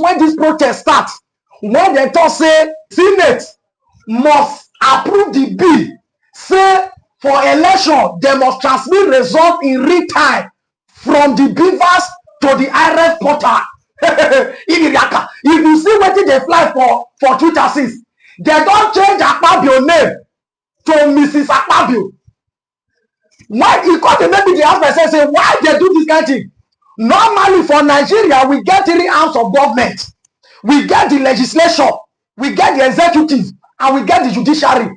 when this protest starts, when they talk say Senate must approve the bill, say for election they must transmit result in real time from the beavers to the IRF portal. If you see wetin dey fly for Twitter since, they don change Akpabio name to Mrs. Akpabio. Why e come dey make me dey ask myself say why they do this kind of thing? Normally for Nigeria we get 3 arms of government. We get the legislation, we get the executive, and we get the judiciary.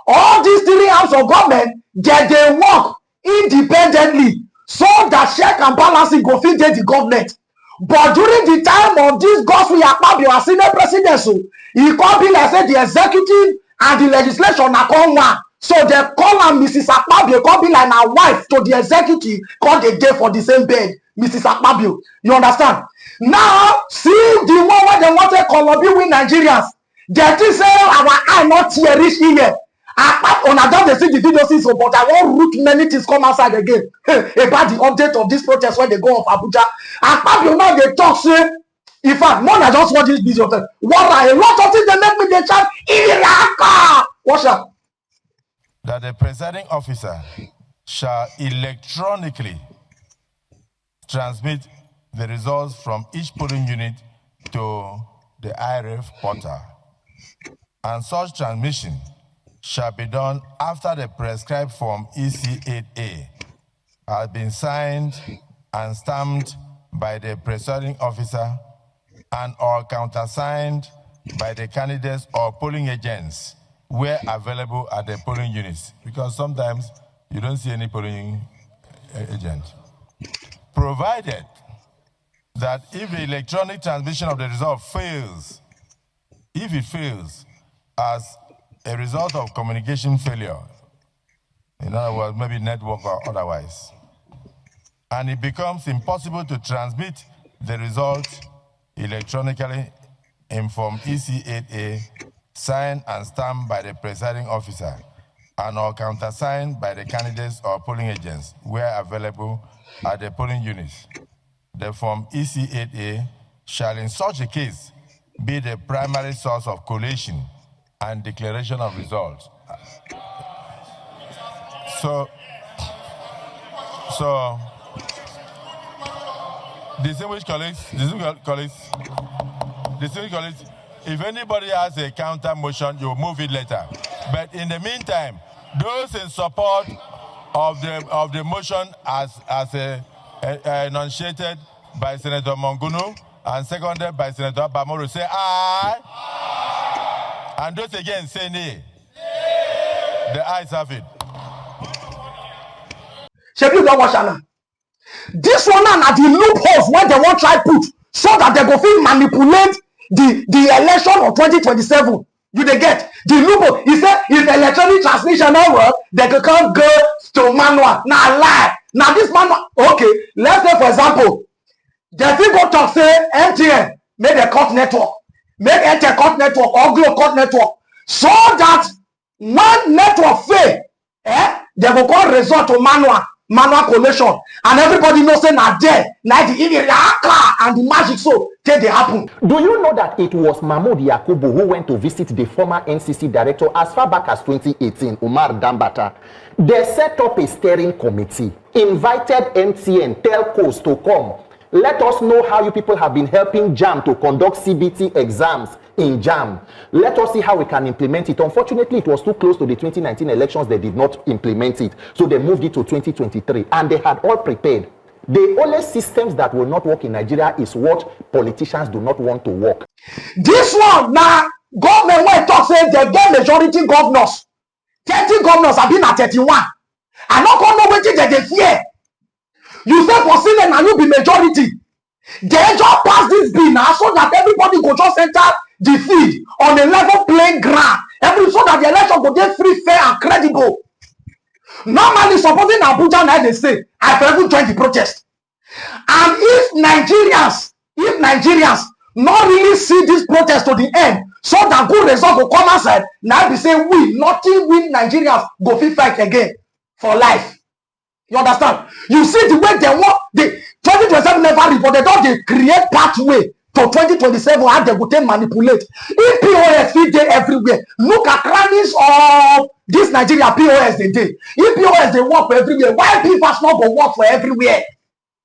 All these 3 arms of government, they work independently so that check and balancing go fit dey the government. But during the time of this Godswill Akpabio as Senate president, so e come be like say the executive and the legislation na come one. So they call am Mrs. Akpabio, come be like na wife to the executive, come dey dey for the same bed. Mrs. Akpabio, you understand? Now, see the one where they wanted Colombia with Nigerians. They think say our eye not here reach here. On a don't they see the video since, but I won't root many things come outside again about the update of this protest when they go off Abuja. Akpabio now they talk say, in fact, more than just watch this video. What are a lot of things they make me they chant Iraka. Watch out. That the presiding officer shall electronically transmit the results from each polling unit to the IRF portal, and such transmission shall be done after the prescribed form EC8A has been signed and stamped by the presiding officer and or countersigned by the candidates or polling agents where available at the polling units, because sometimes you don't see any polling agent. Provided that if the electronic transmission of the result fails, if it fails as a result of communication failure, in other words, maybe network or otherwise, and it becomes impossible to transmit the result electronically in form EC8A, signed and stamped by the presiding officer, and or countersigned by the candidates or polling agents where available at the polling units, the form EC8A shall in such a case be the primary source of collation and declaration of results. So distinguished colleagues, if anybody has a counter motion, you move it later. But in the meantime, those in support of the motion as enunciated by Senator Mongunu and seconded by Senator Bamoro say aye. Aye. And those again say nay. The ayes have it. Shebi don't watch now. This one are the loopholes where they want try put so that they go fit manipulate the election of 2027. You they get the loophole. He said if electronic transmission not work, they can go to manual. Now lie. Now this manual. Okay, let's say for example, the people talk say MTN make a cut network, make MTN cut network or Glo cut network, so that one network fail, they will call resort to manual collation, and everybody knows say na there, na the Iraka and the magic so they happen. Do you know that it was Mahmoud Yakubu who went to visit the former NCC director as far back as 2018, Umar Dambata? They set up a steering committee, invited MTN telcos to come. Let us know how you people have been helping JAM to conduct CBT exams in JAM. Let us see how we can implement it. Unfortunately, it was too close to the 2019 elections. They did not implement it. So they moved it to 2023. And they had all prepared. The only systems that will not work in Nigeria is what politicians do not want to work. This one, now, government when talk say they get majority governors. 30 governors have been at 31. I don't know what they fear. You say for Senate and you be majority. They just pass this bill now so that everybody go just enter the field on a level playing ground. So that the election go get free, fair, and credible. Normally, supposing Abuja now they say, I can even join the protest. And if Nigerians not really see this protest to the end, so that good result will come outside, now they say we Nigerians go fit fight again for life. You understand? You see the way they want the 2027 never report, they don't they create pathway to 2027 how they go take manipulate. If POS fit dey everywhere, look at crannies of this Nigeria POS dey dey. If POS dey work for everywhere, why PFAS not go work for everywhere?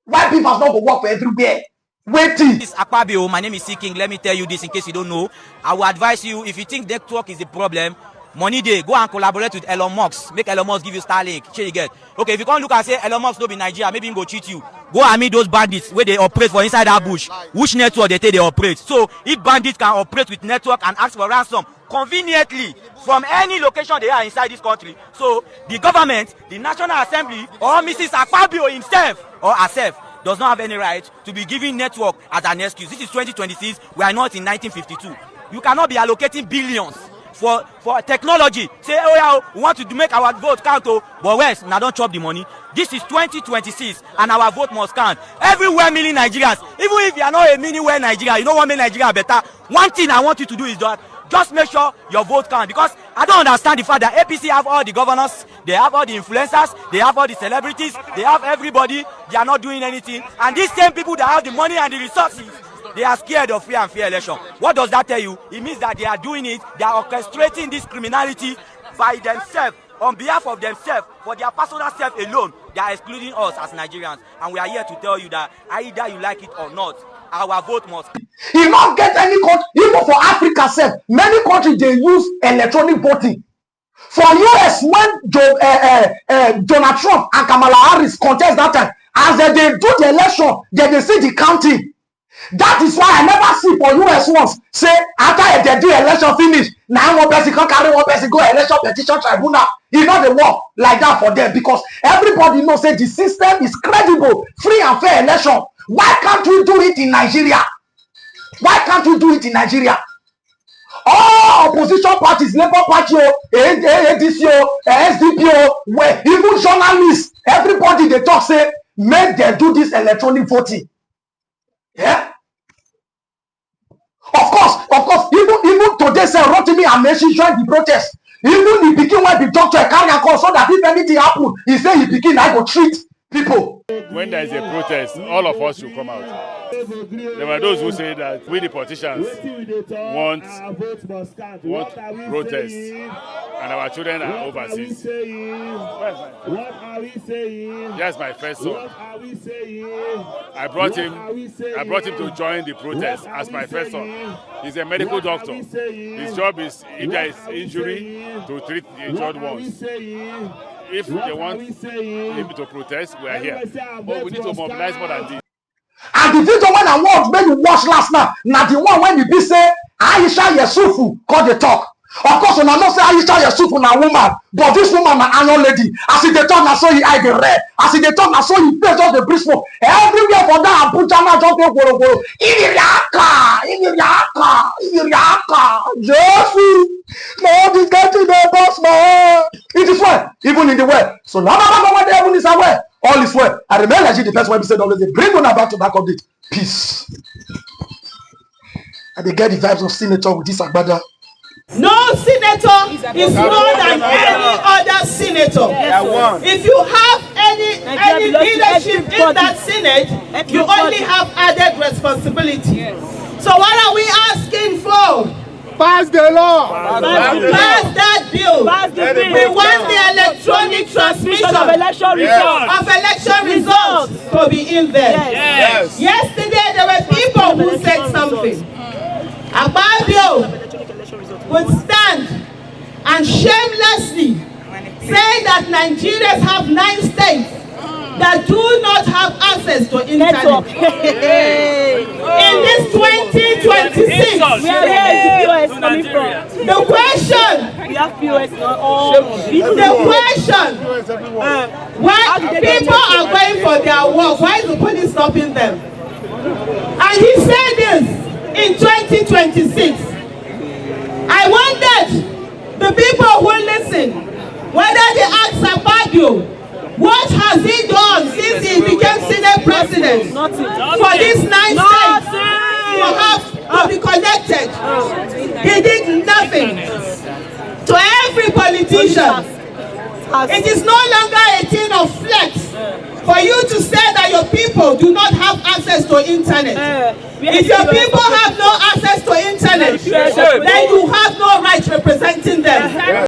Why PFAS not go work for everywhere? Waiting. This Akpabio, my name is C King. Let me tell you this in case you don't know. I will advise you, if you think network is the problem, money day, go and collaborate with Elon Musk. Make Elon Musk give you Starlink. Share you get. Okay, if you can't look and say Elon Musk no be Nigeria, maybe he go cheat you. Go and meet those bandits where they operate for inside that bush. Which network they take they operate. So if bandits can operate with network and ask for ransom conveniently from any location they are inside this country, so the government, the National Assembly, or Mrs. Akpabio himself or herself does not have any right to be giving network as an excuse. This is 2026. We are not in 1952. You cannot be allocating billions for technology. Say, oh yeah, we want to make our vote count, but where's now don't chop the money. This is 2026 and our vote must count. Everywhere million Nigerians, even if you are not a mini-where Nigeria, you don't want to make Nigeria better. One thing I want you to do is that just make sure your vote count, because I don't understand the fact that APC have all the governors, they have all the influencers, they have all the celebrities, they have everybody, they are not doing anything. And these same people that have the money and the resources, they are scared of free and fair election. What does that tell you? It means that they are doing it, they are orchestrating this criminality by themselves, on behalf of themselves, for their personal self alone. They are excluding us as Nigerians. And we are here to tell you that either you like it or not, our vote must. He not get any country, even for Africa sef, many countries they use electronic voting. For US, when Donald Trump and Kamala Harris contest that time, as they do the election, they see the counting. That is why I never see for US once say after they do election finish, now one person can carry one person go election petition tribunal. It's not the work like that for them, because everybody knows say the system is credible, free and fair election. Why can't we do it in Nigeria? Why can't we do it in Nigeria? All opposition parties, Labour Party, ADC, SDP, where even journalists, everybody they talk say, make them do this electronic voting. Yeah. Of course, even today, say Rotimi and Meshi join the protest. Even the pikin when the doctor carry and call so that if anything happen, he say he pikin I go treat people. When there is a protest, all of us should come out. There were those who say that we, the politicians, want protest, and our children are overseas. What are we saying? Yes, my first son. What are we saying? I brought him to join the protest as my first son. He's a medical doctor. His job is, if there is injury, to treat the injured ones. If they want him to protest, we are here. But we need to mobilize more than this. And the video when I watched, when you watch last night, now the one when you be say Aisha Yesufu call the talk. Of course, when I not say Aisha Yesufu na woman, but this woman na iron lady. As if they talk, na so he eye the red. As if they talk, na so he face just the breast smoke. Everywhere for that Abuja na just dey goro goro. Iriaka, Jesu. No, this guy to the boss man. It is well, even in the well. So now the heaven is aware. All is well. I remember like the first one we said always, they bring on back to back update. Peace. And they get the vibes of senator with this agbada. No senator is more than any other senator. If you have any leadership in that Senate, you only have added responsibility. So what are we asking for? Pass the law. Pass that bill. We want the electronic transmission of election results to be in there. Yes. Yesterday there were people who said something. Akpabio would stand and shamelessly say that Nigerians have 9 states that do not have access to internet. In this 2026, where is the POS coming from? the question, We have POS not all. why people are going for their work, why is the police stopping them? And he said this in 2026. I wondered, the people who listen, whether they ask Akpabio, what has he done since he became Senate President for these 9 states to have to be connected? He did nothing. To every politician, it is no longer a thing of flex For you to say that your people do not have access to internet. If your people have no access to internet, then you have no